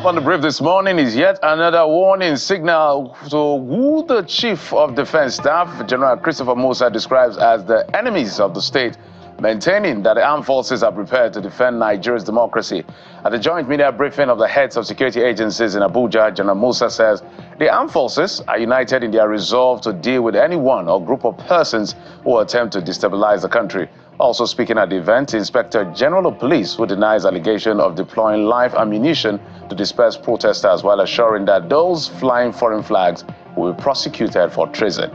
On the brief this morning is yet another warning signal to who the Chief of Defense Staff, General Christopher Musa, describes as the enemies of the state, maintaining that the armed forces are prepared to defend Nigeria's democracy. At the joint media briefing of the heads of security agencies in Abuja, General Musa says the armed forces are united in their resolve to deal with anyone or group of persons who attempt to destabilize the country. Also speaking at the event, Inspector General of Police, who denies allegation of deploying live ammunition to disperse protesters while assuring that those flying foreign flags will be prosecuted for treason.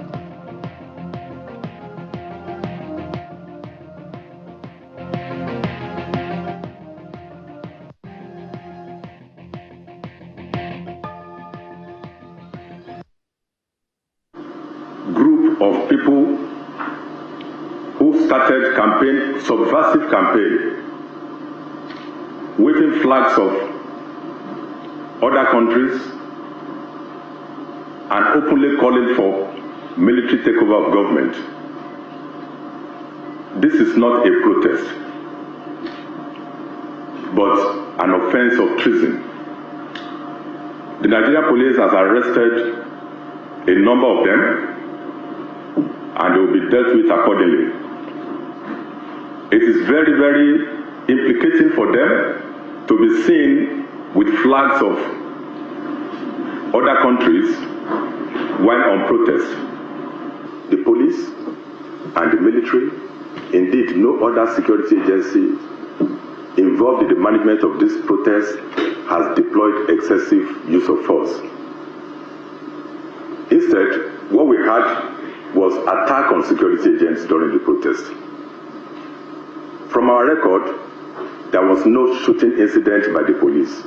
Group of people who started subversive campaign, waving flags of other countries and openly calling for military takeover of government. This is not a protest, but an offense of treason. The Nigerian police has arrested a number of them, and they will be dealt with accordingly. It is very, very implicating for them to be seen with flags of other countries while on protest. The police and the military, indeed no other security agency involved in the management of this protest has deployed excessive use of force. Instead, what we had was attack on security agents during the protest. From our record, there was no shooting incident by the police.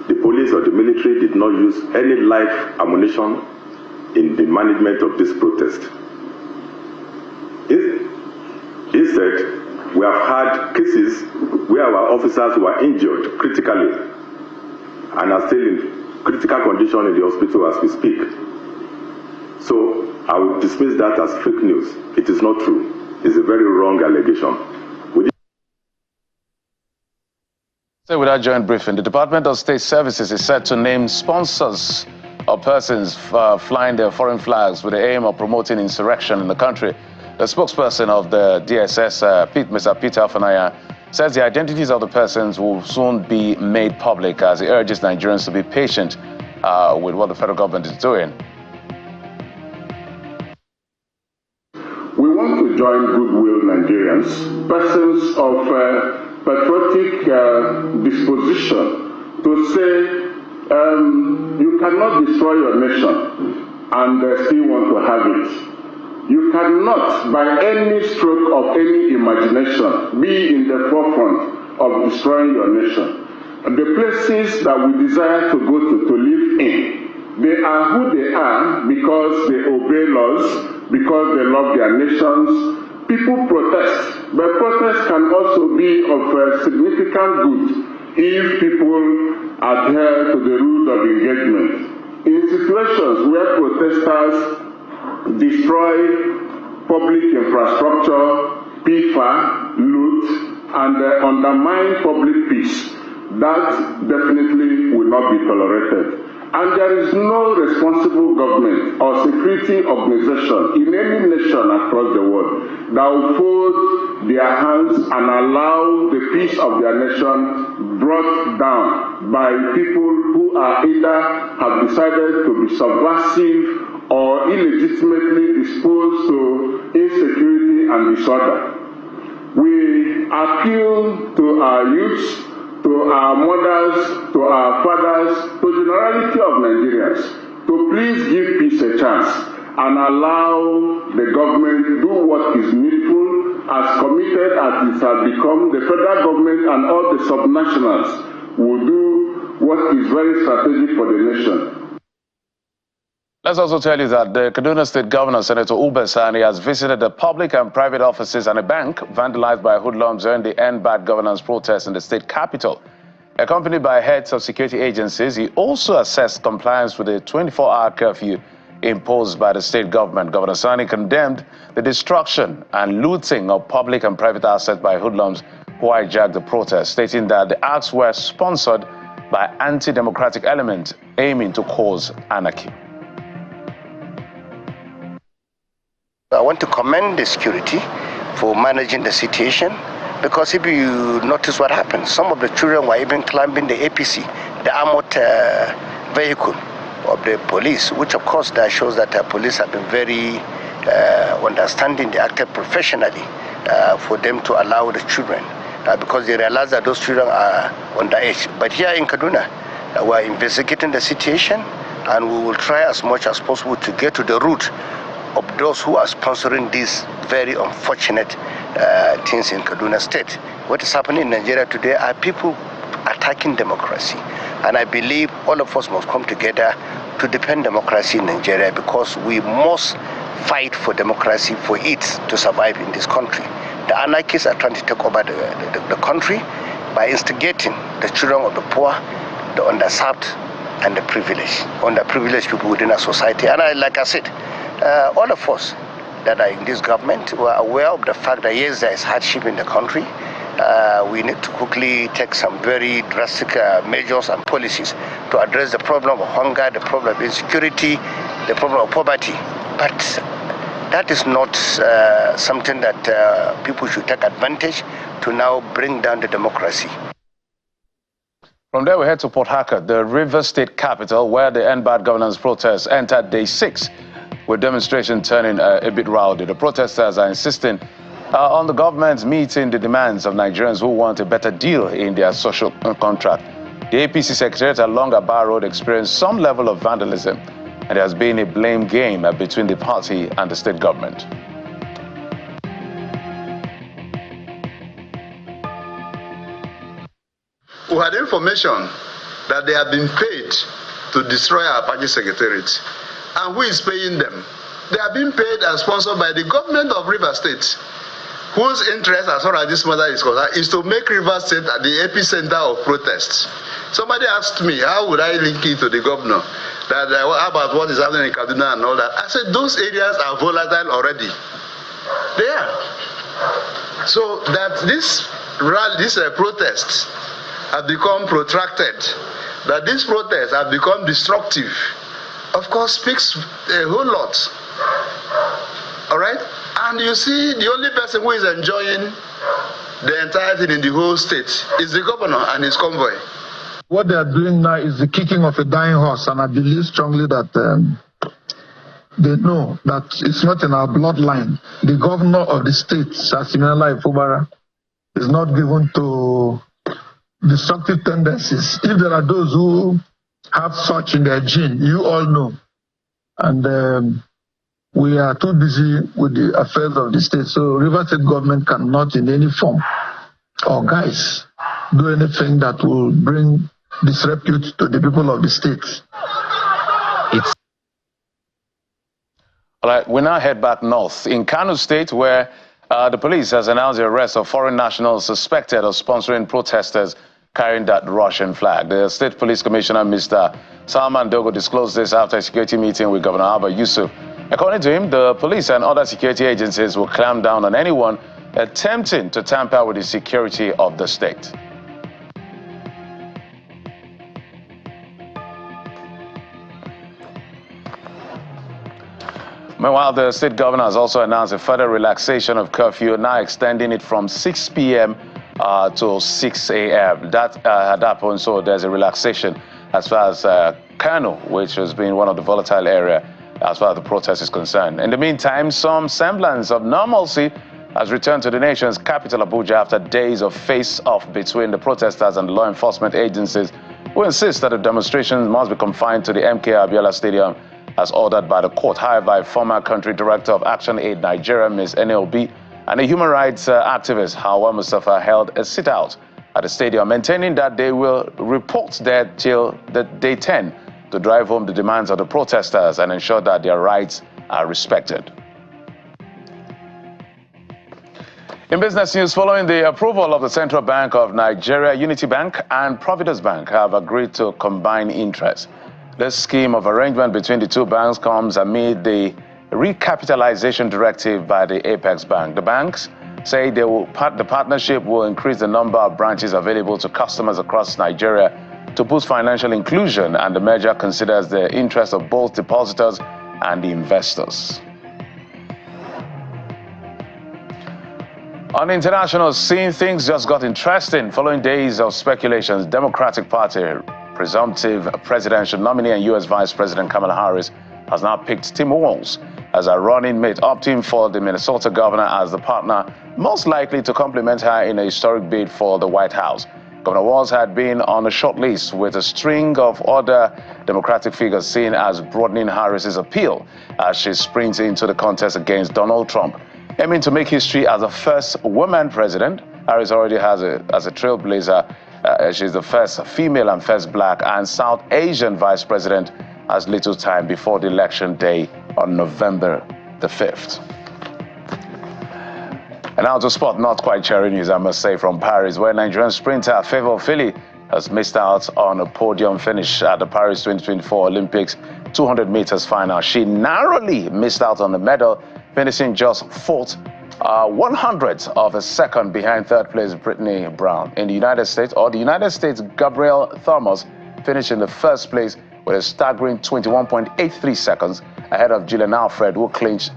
The police or the military did not use any live ammunition in the management of this protest. Instead, we have had cases where our officers were injured critically and are still in critical condition in the hospital as we speak. So I will dismiss that as fake news. It is not true. It's a very wrong allegation. With our joint briefing, the Department of State Services is set to name sponsors of persons flying their foreign flags with the aim of promoting insurrection in the country. The spokesperson of the DSS, Mr. Peter Afanaya, says the identities of the persons will soon be made public as he urges Nigerians to be patient with what the federal government is doing. We want to join goodwill Nigerians, persons of patriotic disposition, to say you cannot destroy your nation and still want to have it. You cannot, by any stroke of any imagination, be in the forefront of destroying your nation. The places that we desire to go to live in, they are who they are because they obey laws, because they love their nations. People protest, but protest can also be of significant good if people adhere to the rules of engagement. In situations where protesters destroy public infrastructure, PIFA, loot, and undermine public peace, that definitely will not be tolerated. And there is no responsible government or security organization in any nation across the world that will fold their hands and allow the peace of their nation brought down by people who are either have decided to be subversive or illegitimately disposed to insecurity and disorder. We appeal to our youths, to our mothers, to our fathers, to the generality of Nigerians, to please give peace a chance and allow the government to do what is needful. As committed as it has become, the federal government and all the subnationals will do what is very strategic for the nation. Let's also tell you that the Kaduna State Governor, Senator Ube Sani, has visited the public and private offices and a bank vandalized by hoodlums during the End Bad Governance protest in the state capital. Accompanied by heads of security agencies, he also assessed compliance with the 24-hour curfew imposed by the state government. Governor Sani condemned the destruction and looting of public and private assets by hoodlums who hijacked the protest, stating that the acts were sponsored by anti-democratic elements aiming to cause anarchy. I want to commend the security for managing the situation, because if you notice what happened, some of the children were even climbing the APC, the armored vehicle of the police, which of course that shows that the police have been very understanding. They acted professionally for them to allow the children, because they realize that those children are underage. But here in Kaduna, we are investigating the situation, and we will try as much as possible to get to the root of those who are sponsoring these very unfortunate things in Kaduna State. What is happening in Nigeria today are people attacking democracy. And I believe all of us must come together to defend democracy in Nigeria, because we must fight for democracy, for it to survive in this country. The anarchists are trying to take over the country by instigating the children of the poor, the underserved, and the underprivileged people within our society. And like I said, all of us that are in this government were aware of the fact that yes, there is hardship in the country. We need to quickly take some very drastic measures and policies to address the problem of hunger, the problem of insecurity, the problem of poverty. But that is not something that people should take advantage to now bring down the democracy. From there, we head to Port Harcourt, the River State capital, where the End Bad Governance protests entered day 6, with demonstration turning a bit rowdy. The protesters are insisting on the government meeting the demands of Nigerians who want a better deal in their social contract. The APC secretariat along Aba Road experienced some level of vandalism, and there has been a blame game between the party and the state government. We had information that they have been paid to destroy our party secretariat. And who is paying them? They are being paid and sponsored by the government of River State, whose interest, as far as this matter is concerned, is to make River State at the epicenter of protests. Somebody asked me, how would I link it to the governor? That about what is happening in Kaduna and all that. I said, those areas are volatile already. They are. So that these protests have become protracted, that these protests have become destructive, of course, speaks a whole lot. All right? And you see, the only person who is enjoying the entire thing in the whole state is the governor and his convoy. What they are doing now is the kicking of a dying horse, and I believe strongly that they know that it's not in our bloodline. The governor of the state, Sasimela Ifubara, is not given to destructive tendencies. If there are those who have such in their gene, you all know. And we are too busy with the affairs of the state. So River State government cannot in any form or guise do anything that will bring disrepute to the people of the state. All right, we now head back north in Kano State, where the police has announced the arrest of foreign nationals suspected of sponsoring protesters carrying that Russian flag. The State Police Commissioner, Mr. Salman Dogo, disclosed this after a security meeting with Governor Abba Yusuf. According to him, the police and other security agencies will clamp down on anyone attempting to tamper with the security of the state. Meanwhile, the state governor has also announced a further relaxation of curfew, now extending it from 6 p.m. to 6 a.m. That had happened, so there's a relaxation as far as Kano, which has been one of the volatile areas as far as the protest is concerned. In the meantime, some semblance of normalcy has returned to the nation's capital, Abuja, after days of face-off between the protesters and the law enforcement agencies, who insist that the demonstrations must be confined to the MK Abiola Stadium as ordered by the court. However, a former country director of Action Aid Nigeria, Ms. NLB, and a human rights activist, Hawa Mustafa, held a sit-out at the stadium, maintaining that they will report there till day 10 to drive home the demands of the protesters and ensure that their rights are respected. In business news, following the approval of the Central Bank of Nigeria, Unity Bank and Providus Bank have agreed to combine interests. This scheme of arrangement between the two banks comes amid the recapitalization directive by the Apex Bank. The banks say the partnership will increase the number of branches available to customers across Nigeria to boost financial inclusion, and the measure considers the interest of both depositors and the investors. On the international scene, things just got interesting. Following days of speculations, Democratic Party presumptive presidential nominee and U.S. Vice President Kamala Harris has now picked Tim Walz as a running mate, opting for the Minnesota governor as the partner most likely to complement her in a historic bid for the White House. Governor Walz had been on a short list with a string of other Democratic figures seen as broadening Harris's appeal as she sprints into the contest against Donald Trump. Aiming to make history as the first woman president, Harris already has as a trailblazer. She's the first female and first black and South Asian vice president, as little time before the election day on November the 5th. And now to sport, not quite cheery news, I must say, from Paris, where Nigerian sprinter Favour Phili has missed out on a podium finish at the Paris 2024 Olympics 200 meters final. She narrowly missed out on the medal, finishing just fourth, 100th of a second behind third place Brittany Brown. In the United States, Gabrielle Thomas finished in the first place with a staggering 21.83 seconds ahead of Gillian Alfred, who clinched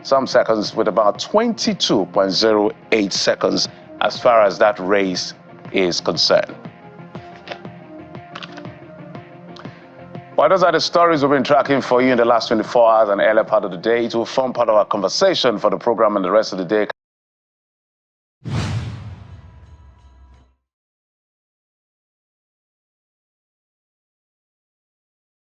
some seconds with about 22.08 seconds as far as that race is concerned. Well, those are the stories we've been tracking for you in the last 24 hours and earlier part of the day. It will form part of our conversation for the program and the rest of the day.